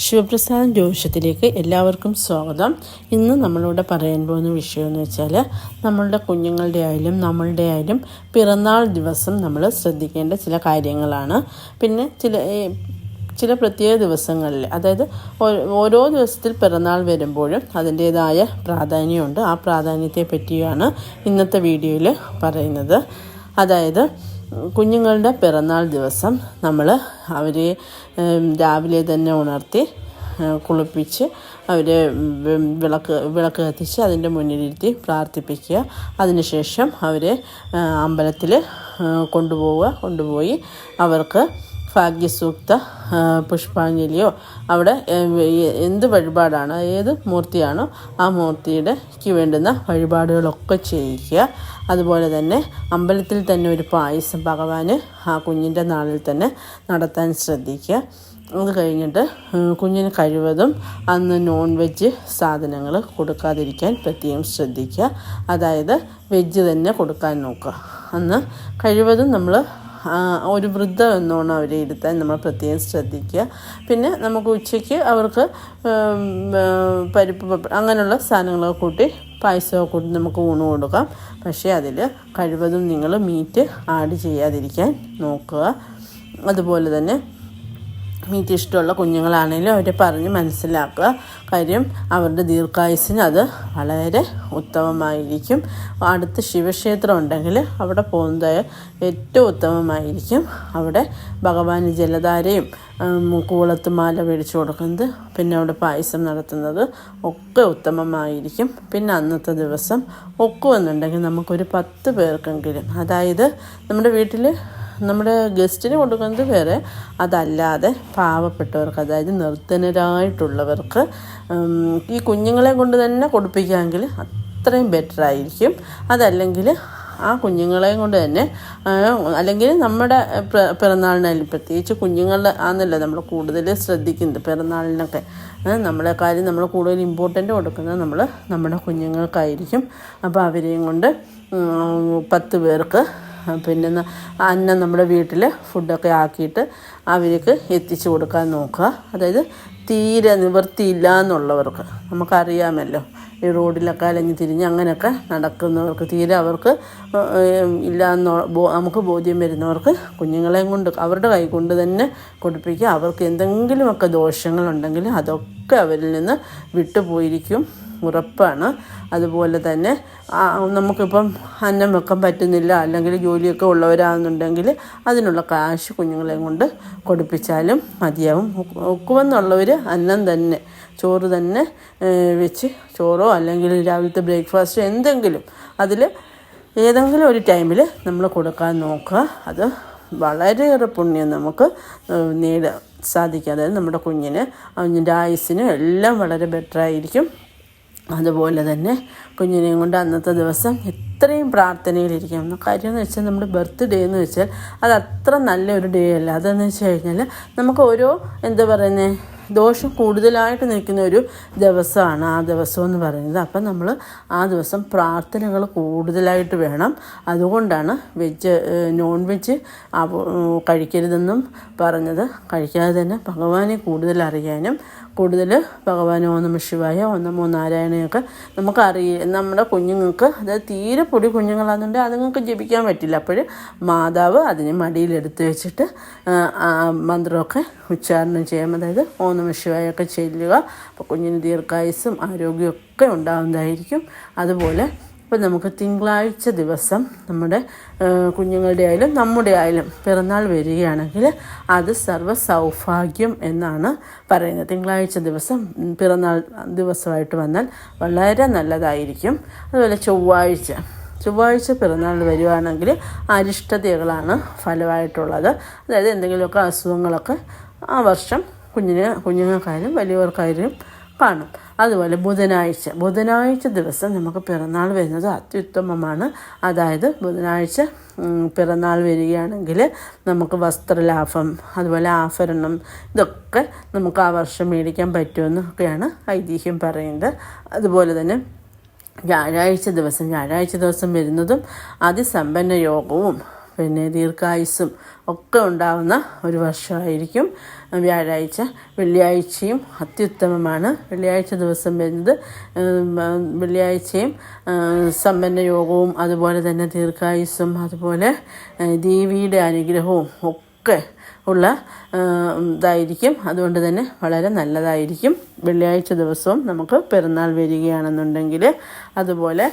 ശിവപ്രസാദം ജ്യോതിഷത്തിലേക്ക് എല്ലാവർക്കും സ്വാഗതം. ഇന്ന് നമ്മളിവിടെ പറയാൻ പോകുന്ന വിഷയം എന്ന് വെച്ചാൽ നമ്മളുടെ കുഞ്ഞുങ്ങളുടെ ആയാലും നമ്മളുടെ ആയാലും പിറന്നാൾ ദിവസം നമ്മൾ ശ്രദ്ധിക്കേണ്ട ചില കാര്യങ്ങളാണ്. പിന്നെ ചില പ്രത്യേക ദിവസങ്ങളിൽ, അതായത് ഓരോ ദിവസത്തിൽ പിറന്നാൾ വരുമ്പോഴും അതിൻ്റേതായ പ്രാധാന്യമുണ്ട്. ആ പ്രാധാന്യത്തെ പറ്റിയാണ് ഇന്നത്തെ വീഡിയോയിൽ പറയുന്നത്. അതായത് കുഞ്ഞുങ്ങളുടെ പിറന്നാൾ ദിവസം നമ്മൾ അവരെ രാവിലെ തന്നെ ഉണർത്തി കുളിപ്പിച്ച് അവരെ വിളക്ക് കത്തിച്ച് അതിൻ്റെ മുന്നിലിരുത്തി അതിനുശേഷം അവരെ അമ്പലത്തിൽ കൊണ്ടുപോയി അവർക്ക് ഭാഗ്യസൂക്ത പുഷ്പാഞ്ജലിയോ അവിടെ എന്ത് വഴിപാടാണ്, ഏത് മൂർത്തിയാണോ ആ മൂർത്തിക്ക് വേണ്ടുന്ന വഴിപാടുകളൊക്കെ ചെയ്യിക്കുക. അതുപോലെ തന്നെ അമ്പലത്തിൽ തന്നെ ഒരു പായസം ഭഗവാന് ആ കുഞ്ഞിൻ്റെ നാളിൽ തന്നെ നടത്താൻ ശ്രദ്ധിക്കുക. അത് കഴിഞ്ഞിട്ട് കുഞ്ഞിന് കഴിവതും അന്ന് നോൺ വെജ് സാധനങ്ങൾ കൊടുക്കാതിരിക്കാൻ പ്രത്യേകം ശ്രദ്ധിക്കുക. അതായത് വെജ് തന്നെ കൊടുക്കാൻ നോക്കുക. അന്ന് കഴിവതും നമ്മൾ ഒരു വൃദ്ധം എന്നോണം അവരെ ഇരുത്താൻ നമ്മൾ പ്രത്യേകം ശ്രദ്ധിക്കുക. പിന്നെ നമുക്ക് ഉച്ചയ്ക്ക് അവർക്ക് പരിപ്പ് അങ്ങനെയുള്ള സാധനങ്ങളൊക്കെ കൂട്ടി പായസമൊക്കെ കൂട്ടി നമുക്ക് ഊണ് കൊടുക്കാം. പക്ഷേ അതിൽ കഴിവതും നിങ്ങൾ മീറ്റ് ആഡ് ചെയ്യാതിരിക്കാൻ നോക്കുക. അതുപോലെ തന്നെ മീറ്റ് ഇഷ്ടമുള്ള കുഞ്ഞുങ്ങളാണെങ്കിലും അവരെ പറഞ്ഞ് മനസ്സിലാക്കുക. കാര്യം അവരുടെ ദീർഘായുസ്സിന് അത് വളരെ ഉത്തമമായിരിക്കും. അടുത്ത് ശിവക്ഷേത്രം ഉണ്ടെങ്കിൽ അവിടെ പോകുന്നത് ഏറ്റവും ഉത്തമമായിരിക്കും. അവിടെ ഭഗവാന് ജലധാരയും കൂളത്ത് മാല മേടിച്ചു കൊടുക്കുന്നത്, പിന്നെ അവിടെ പായസം നടത്തുന്നത് ഒക്കെ ഉത്തമമായിരിക്കും. പിന്നെ അന്നത്തെ ദിവസം ഒക്കുമെന്നുണ്ടെങ്കിൽ നമുക്കൊരു 10 പേർക്കെങ്കിലും, അതായത് നമ്മുടെ വീട്ടിൽ നമ്മുടെ ഗസ്റ്റിന് കൊടുക്കുന്നത് വേറെ, അതല്ലാതെ പാവപ്പെട്ടവർക്ക്, അതായത് നിർധനരായിട്ടുള്ളവർക്ക് ഈ കുഞ്ഞുങ്ങളെ കൊണ്ട് തന്നെ കൊടുപ്പിക്കാമെങ്കിൽ അത്രയും ബെറ്ററായിരിക്കും. അതല്ലെങ്കിൽ ആ കുഞ്ഞുങ്ങളെ കൊണ്ട് തന്നെ, അല്ലെങ്കിൽ നമ്മുടെ പിറന്നാളിനായാലും, പ്രത്യേകിച്ച് കുഞ്ഞുങ്ങളുടെ ആണെന്നല്ല നമ്മൾ കൂടുതൽ ശ്രദ്ധിക്കുന്നത് പിറന്നാളിനൊക്കെ, നമ്മളെക്കാര്യം നമ്മൾ കൂടുതൽ ഇമ്പോർട്ടൻ്റ് കൊടുക്കുന്നത് നമ്മുടെ കുഞ്ഞുങ്ങൾക്കായിരിക്കും. അപ്പോൾ അവരെയും കൊണ്ട് 10 പേർക്ക് പിന്നെ അന്നം നമ്മുടെ വീട്ടിൽ ഫുഡൊക്കെ ആക്കിയിട്ട് അവർക്ക് എത്തിച്ചു കൊടുക്കാൻ നോക്കുക. അതായത് തീരെ നിവൃത്തിയില്ല എന്നുള്ളവർക്ക്, നമുക്കറിയാമല്ലോ ഈ റോഡിലൊക്കെ അലഞ്ഞ് തിരിഞ്ഞ് അങ്ങനെയൊക്കെ നടക്കുന്നവർക്ക്, തീരെ അവർക്ക് ഇല്ലയെന്ന് നമുക്ക് ബോധ്യം വരുന്നവർക്ക് കുഞ്ഞുങ്ങളെയും കൊണ്ട് അവരുടെ കൈ കൊണ്ട് തന്നെ കൊടുപ്പിക്കുക. അവർക്ക് എന്തെങ്കിലുമൊക്കെ ദോഷങ്ങളുണ്ടെങ്കിൽ അതൊക്കെ അവരിൽ നിന്ന് വിട്ടുപോയിരിക്കും, ഉറപ്പാണ്. അതുപോലെ തന്നെ നമുക്കിപ്പം അന്നം വെക്കാൻ പറ്റുന്നില്ല, അല്ലെങ്കിൽ ജോലിയൊക്കെ ഉള്ളവരാണെന്നുണ്ടെങ്കിൽ അതിനുള്ള കാശ് കുഞ്ഞുങ്ങളെയും കൊണ്ട് കൊടുപ്പിച്ചാലും മതിയാവും. ഒക്കുമെന്നുള്ളവർ അന്നം തന്നെ, ചോറ് തന്നെ വെച്ച്, ചോറോ അല്ലെങ്കിൽ രാവിലത്തെ ബ്രേക്ക്ഫാസ്റ്റോ എന്തെങ്കിലും അതിൽ ഏതെങ്കിലും ഒരു ടൈമിൽ നമ്മൾ കൊടുക്കാൻ നോക്കുക. അത് വളരെയേറെ പുണ്യം നമുക്ക് നേടാൻ സാധിക്കും. അതായത് നമ്മുടെ കുഞ്ഞിൻ്റെ ആയുസ്സിന് എല്ലാം വളരെ ബെറ്ററായിരിക്കും. അതുപോലെ തന്നെ കുഞ്ഞിനെയും കൊണ്ട് അന്നത്തെ ദിവസം എത്രയും പ്രാർത്ഥനയിലിരിക്കാം. കാര്യം എന്ന് വെച്ചാൽ നമ്മുടെ ബർത്ത്ഡേ എന്ന് വെച്ചാൽ അത് അത്ര നല്ലൊരു ഡേ അല്ല. അതെന്ന് വെച്ച് കഴിഞ്ഞാൽ നമുക്ക് ഓരോ ദോഷം കൂടുതലായിട്ട് നിൽക്കുന്ന ഒരു ദിവസമാണ് ആ ദിവസം എന്ന് പറയുന്നത്. അപ്പം നമ്മൾ ആ ദിവസം പ്രാർത്ഥനകൾ കൂടുതലായിട്ട് വേണം. അതുകൊണ്ടാണ് നോൺ വെജ് കഴിക്കരുതെന്നും പറഞ്ഞത്. കഴിക്കാതെ തന്നെ ഭഗവാനെ കൂടുതൽ അറിയാനും, കൂടുതൽ ഭഗവാൻ ഓം നമഃ ശിവായ, ഓം നമോ നാരായണയൊക്കെ നമ്മുടെ കുഞ്ഞുങ്ങൾക്ക്, അതായത് തീരെ പൊടി കുഞ്ഞുങ്ങളാണെന്നുണ്ടെങ്കിൽ അതുങ്ങൾക്ക് ജപിക്കാൻ പറ്റില്ല. അപ്പോൾ മാതാവ് അതിനെ മടിയിലെടുത്ത് വെച്ചിട്ട് മന്ത്രമൊക്കെ ഉച്ചാരണം ചെയ്യാം. അതായത് ഓം നമഃ ശിവായൊക്കെ ചെല്ലുക. അപ്പോൾ കുഞ്ഞിന് ദീർഘായുസ്സും ആരോഗ്യമൊക്കെ ഉണ്ടാകുന്നതായിരിക്കും. അതുപോലെ ഇപ്പോൾ നമുക്ക് തിങ്കളാഴ്ച ദിവസം നമ്മുടെ കുഞ്ഞുങ്ങളുടെ ആയാലും നമ്മുടെ ആയാലും പിറന്നാൾ വരികയാണെങ്കിൽ അത് സർവ്വ സൗഭാഗ്യം എന്നാണ് പറയുന്നത്. തിങ്കളാഴ്ച ദിവസം പിറന്നാൾ ദിവസമായിട്ട് വന്നാൽ വളരെ നല്ലതായിരിക്കും. അതുപോലെ ചൊവ്വാഴ്ച പിറന്നാൾ വരുവാണെങ്കിൽ അരിഷ്ടതകളാണ് ഫലമായിട്ടുള്ളത്. അതായത് എന്തെങ്കിലുമൊക്കെ അസുഖങ്ങളൊക്കെ ആ വർഷം കുഞ്ഞുങ്ങൾക്കായാലും വലിയവർക്കായാലും കാണും. അതുപോലെ ബുധനാഴ്ച ദിവസം നമുക്ക് പിറന്നാൾ വരുന്നത് അത്യുത്തമമാണ്. അതായത് ബുധനാഴ്ച പിറന്നാൾ വരികയാണെങ്കിൽ നമുക്ക് വസ്ത്രലാഭം, അതുപോലെ ആഭരണം, ഇതൊക്കെ നമുക്ക് ആ വർഷം മേടിക്കാൻ പറ്റുമെന്നൊക്കെയാണ് ഐതിഹ്യം പറയുന്നത്. അതുപോലെ തന്നെ വ്യാഴാഴ്ച ദിവസം വരുന്നതും അതിസമ്പന്ന യോഗവും പിന്നെ ദീർഘായുസ്സും ഒക്കെ ഉണ്ടാകുന്ന ഒരു വർഷമായിരിക്കും വ്യാഴാഴ്ച. വെള്ളിയാഴ്ചയും അത്യുത്തമമാണ്. വെള്ളിയാഴ്ച ദിവസം വരുന്നത് വെള്ളിയാഴ്ചയും സമ്പന്ന യോഗവും അതുപോലെ തന്നെ ദീർഘായുസ്സും അതുപോലെ ദേവിയുടെ അനുഗ്രഹവും ഒക്കെ ഉള്ള ഇതായിരിക്കും. അതുകൊണ്ട് തന്നെ വളരെ നല്ലതായിരിക്കും. വെള്ളിയാഴ്ച ദിവസവും നമുക്ക് പിറന്നാൾ വരികയാണെന്നുണ്ടെങ്കിൽ, അതുപോലെ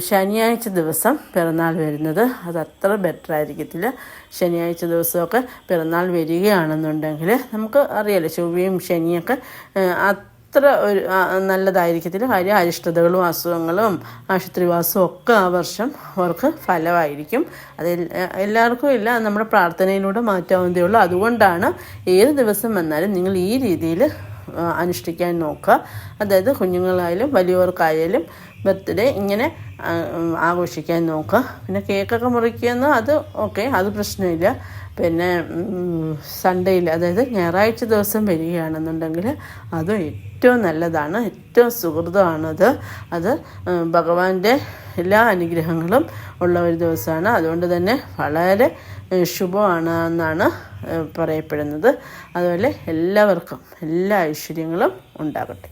ശനിയാഴ്ച ദിവസം പിറന്നാൾ വരുന്നത് അത് അത്ര ബെറ്റർ ആയിരിക്കത്തില്ല. ശനിയാഴ്ച ദിവസമൊക്കെ പിറന്നാൾ വരികയാണെന്നുണ്ടെങ്കിൽ നമുക്ക് അറിയാലോ, ചൊവ്വയും ശനിയൊക്കെ അത്ര ഒരു നല്ലതായിരിക്കത്തില്ല. കാര്യം അരിഷ്ടതകളും അസുഖങ്ങളും ആശുപത്രിവാസവും ഒക്കെ ആ വർഷം അവർക്ക് ഫലമായിരിക്കും. അത് എല്ലാവർക്കും ഇല്ല, നമ്മുടെ പ്രാർത്ഥനയിലൂടെ മാറ്റാവുന്നതേ ഉള്ളൂ. അതുകൊണ്ടാണ് ഏത് ദിവസം വന്നാലും നിങ്ങൾ ഈ രീതിയിൽ അനുഷ്ഠിക്കാൻ നോക്കുക. അതായത് കുഞ്ഞുങ്ങളായാലും വലിയവർക്കായാലും ബർത്ത്ഡേ ഇങ്ങനെ ആഘോഷിക്കാൻ നോക്കുക. പിന്നെ കേക്കൊക്കെ മുറിക്കുന്ന അത് ഓക്കെ, അത് പ്രശ്നമില്ല. പിന്നെ സൺഡേയിൽ, അതായത് ഞായറാഴ്ച ദിവസം വരികയാണെന്നുണ്ടെങ്കിൽ അതും ഏറ്റവും നല്ലതാണ്, ഏറ്റവും സുഹൃതമാണത്. അത് ഭഗവാന്റെ എല്ലാ അനുഗ്രഹങ്ങളും ഉള്ള ഒരു ദിവസമാണ്. അതുകൊണ്ട് തന്നെ വളരെ ശുഭമാണ് എന്നാണ് പറയപ്പെടുന്നത്. അതുപോലെ എല്ലാവർക്കും എല്ലാ ഐശ്വര്യങ്ങളും ഉണ്ടാകട്ടെ.